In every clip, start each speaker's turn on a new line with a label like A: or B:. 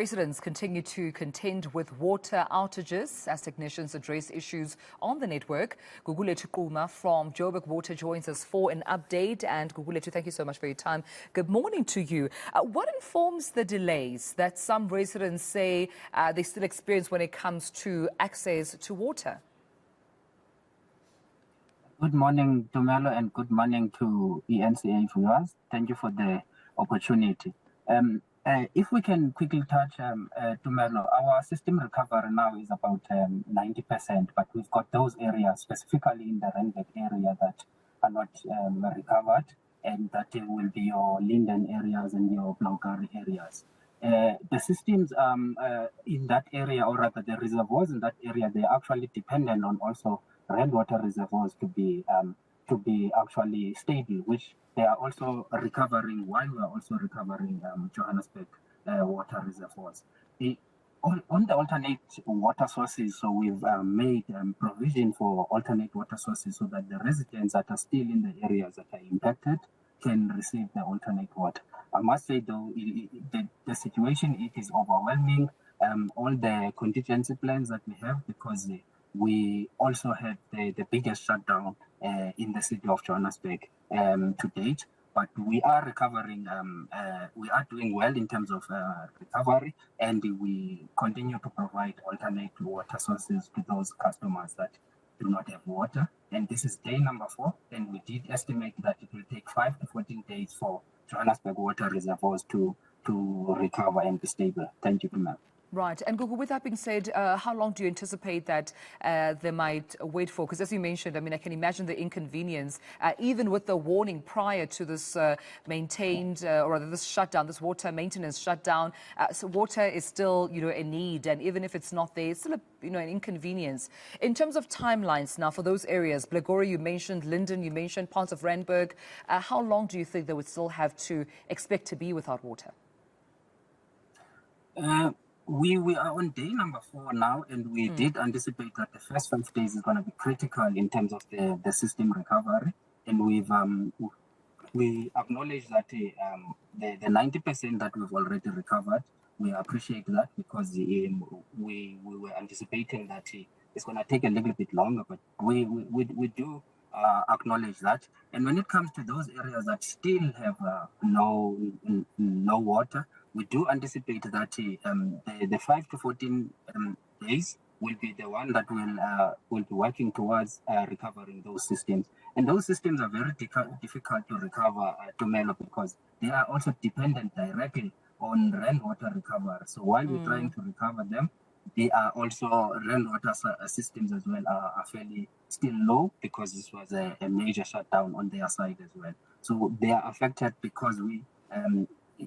A: Residents continue to contend with water outages as technicians address issues on the network. Gugulethu Quma from Joburg Water joins us for an update. And Gugulethu, thank you so much for your time. Good morning to you. What informs the delays that some residents say they still experience when it comes to access to water?
B: Good morning, Tumelo, and good morning to eNCA viewers. Thank you for the opportunity. If we can quickly touch, Tumelo, our system recovery now is about 90%, but we've got those areas, specifically in the Randburg area, that are not recovered, and that will be your Linden areas and your Blankari areas. The systems in that area, or rather the reservoirs in that area, they're actually dependent on also rainwater reservoirs to be actually stable, which they are also recovering while we are also recovering Johannesburg water reservoirs. On the alternate water sources, so we've made provision for alternate water sources so that the residents that are still in the areas that are impacted can receive the alternate water. I must say, though, the situation, it is overwhelming, all the contingency plans that we have, because we also had the biggest shutdown in the city of Johannesburg to date. But we are recovering, we are doing well in terms of recovery, and we continue to provide alternate water sources to those customers that do not have water. And this is day number 4, and we did estimate that it will take 5 to 14 days for Johannesburg water reservoirs to recover and be stable. Thank you, ma'am.
A: Right. And Gugu, with that being said, how long do you anticipate that they might wait for? Because as you mentioned, I mean, I can imagine the inconvenience, even with the warning prior to this maintained, or rather this shutdown, this water maintenance shutdown. So water is still, a need. And even if it's not there, it's still, an inconvenience. In terms of timelines now for those areas, Blagory, you mentioned, Linden, you mentioned, parts of Randburg, how long do you think they would still have to expect to be without water?
B: We are on day number 4 now, and we did anticipate that the first 5 days is going to be critical in terms of the system recovery. And we acknowledge that the 90% that we've already recovered, we appreciate that, because we were anticipating that it's going to take a little bit longer, but we do acknowledge that. And when it comes to those areas that still have no water, we do anticipate that the 5 to 14 days will be the one that will be working towards recovering those systems. And those systems are very difficult to recover, Tumelo, because they are also dependent directly on rainwater recovery. So while we're trying to recover them, they are also rainwater systems as well are fairly still low, because this was a major shutdown on their side as well. So they are affected because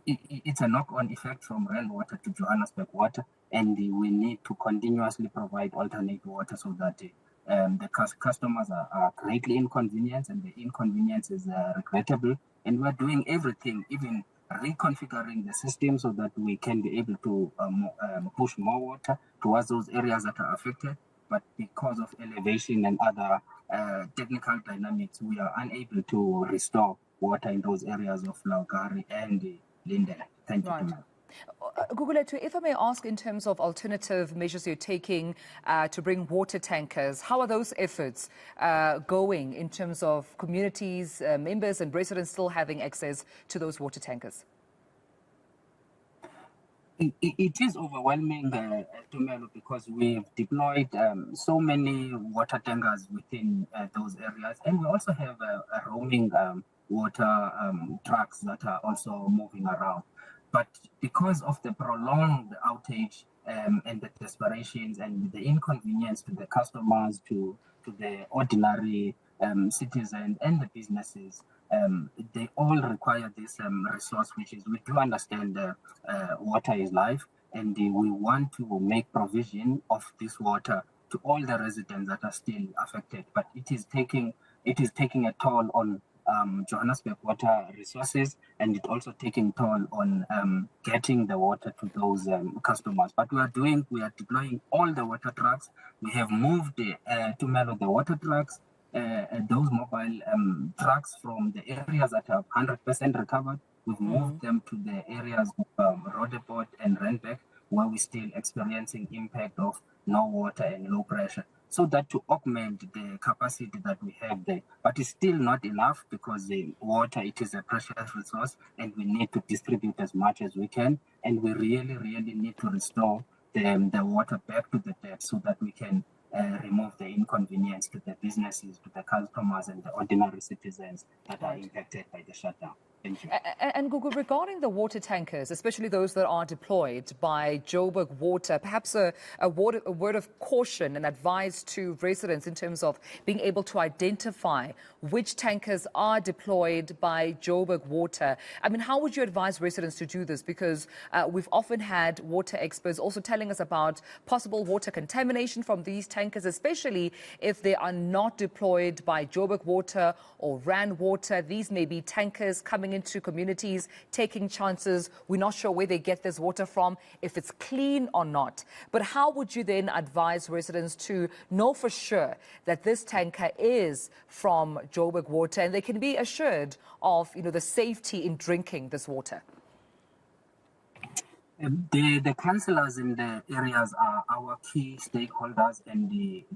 B: it's a knock-on effect from rainwater to Johannesburg water, and we need to continuously provide alternate water so that the customers are greatly inconvenienced, and the inconvenience is regrettable. And we're doing everything, even reconfiguring the system so that we can be able to push more water towards those areas that are affected. But because of elevation and other technical dynamics, we are unable to restore water in those areas of Blankari and Linden. Thank you.
A: Right. Gugulethu, if I may ask, in terms of alternative measures you're taking to bring water tankers, how are those efforts going in terms of communities, members and residents still having access to those water tankers?
B: It is overwhelming, Tumelo, because we've deployed so many water tankers within those areas, and we also have roaming water trucks that are also moving around. But because of the prolonged outage and the desperations and the inconvenience to the customers, to the ordinary citizens and the businesses, they all require this resource, which is, we do understand water is life, and we want to make provision of this water to all the residents that are still affected. But it is taking a toll on Johannesburg water resources, and it also taking toll on getting the water to those customers. But we are deploying all the water trucks. We have moved Tumelo, the water trucks, those mobile trucks from the areas that are 100% recovered. We've moved them to the areas of Rondebult and Randburg, where we're still experiencing impact of no water and low pressure. So that to augment the capacity that we have there, but it's still not enough because the water, it is a precious resource and we need to distribute as much as we can. And we really, really need to restore the water back to the depth so that we can remove the inconvenience to the businesses, to the customers and the ordinary citizens that are impacted by the shutdown. Thank you.
A: And Gugu, regarding the water tankers, especially those that are deployed by Joburg Water, perhaps a word of caution and advice to residents in terms of being able to identify which tankers are deployed by Joburg Water. I mean, how would you advise residents to do this? Because we've often had water experts also telling us about possible water contamination from these tankers, especially if they are not deployed by Joburg Water or Rand Water. These may be tankers coming into communities, taking chances. We're not sure where they get this water from, if it's clean or not. But how would you then advise residents to know for sure that this tanker is from Joburg Water and they can be assured of, the safety in drinking this water?
B: The councillors in the areas are our key stakeholders and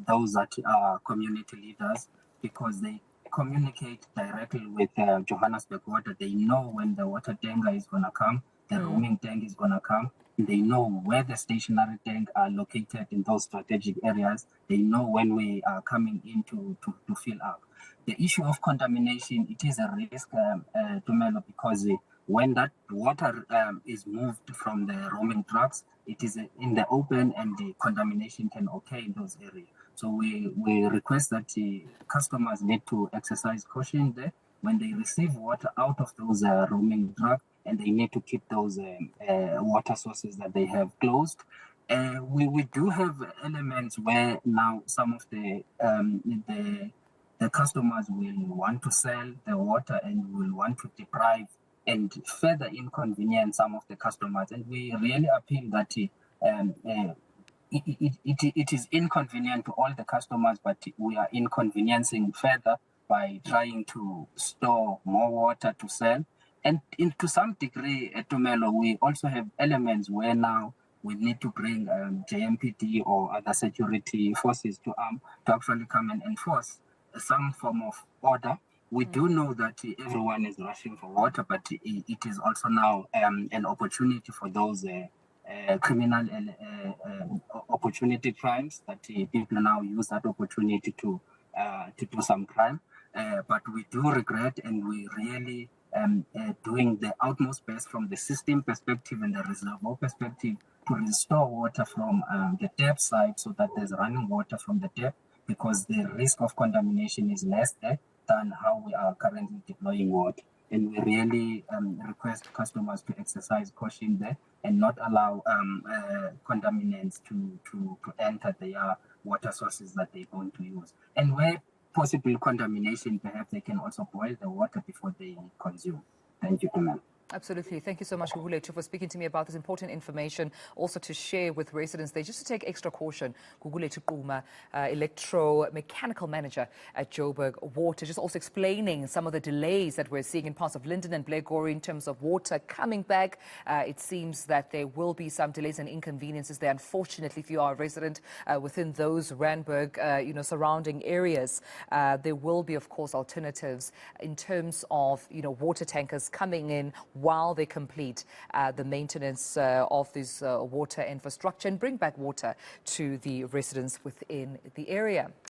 B: those that are community leaders, because they communicate directly with Johannesburg Water. They know when the water tanker is going to come, the roaming tank is going to come. They know where the stationary tank are located in those strategic areas. They know when we are coming in to fill up. The issue of contamination, it is a risk, Tumelo, because when that water is moved from the roaming trucks, it is in the open and the contamination can occur in those areas. So we request that customers need to exercise caution there when they receive water out of those roaming trucks, and they need to keep those water sources that they have closed. We do have elements where now some of the customers will want to sell the water and will want to deprive and further inconvenience some of the customers. And we really appeal that it is inconvenient to all the customers, but we are inconveniencing further by trying to store more water to sell. And to some degree, Tumelo, we also have elements where now we need to bring JMPD or other security forces to actually come and enforce some form of order. We do know that everyone is rushing for water, but it is also now an opportunity for those criminal opportunity crimes that people now use that opportunity to do some crime. But we do regret, and we really doing the utmost best from the system perspective and the reservoir perspective to restore water from the depth side so that there's running water from the depth, because the risk of contamination is less there than how we are currently deploying water. And we really request customers to exercise caution there and not allow contaminants to enter their water sources that they're going to use. And where possible contamination, perhaps they can also boil the water before they consume. Thank you, Tumelo.
A: Absolutely. Thank you so much, Gugulethu, for speaking to me about this important information, also to share with residents there, just to take extra caution. Gugulethu Quma, electromechanical manager at Joburg Water, just also explaining some of the delays that we're seeing in parts of Linden and Blairgowrie in terms of water coming back. It seems that there will be some delays and inconveniences there, unfortunately, if you are a resident within those Randburg, surrounding areas. There will be, of course, alternatives in terms of, water tankers coming in while they complete the maintenance of this water infrastructure and bring back water to the residents within the area.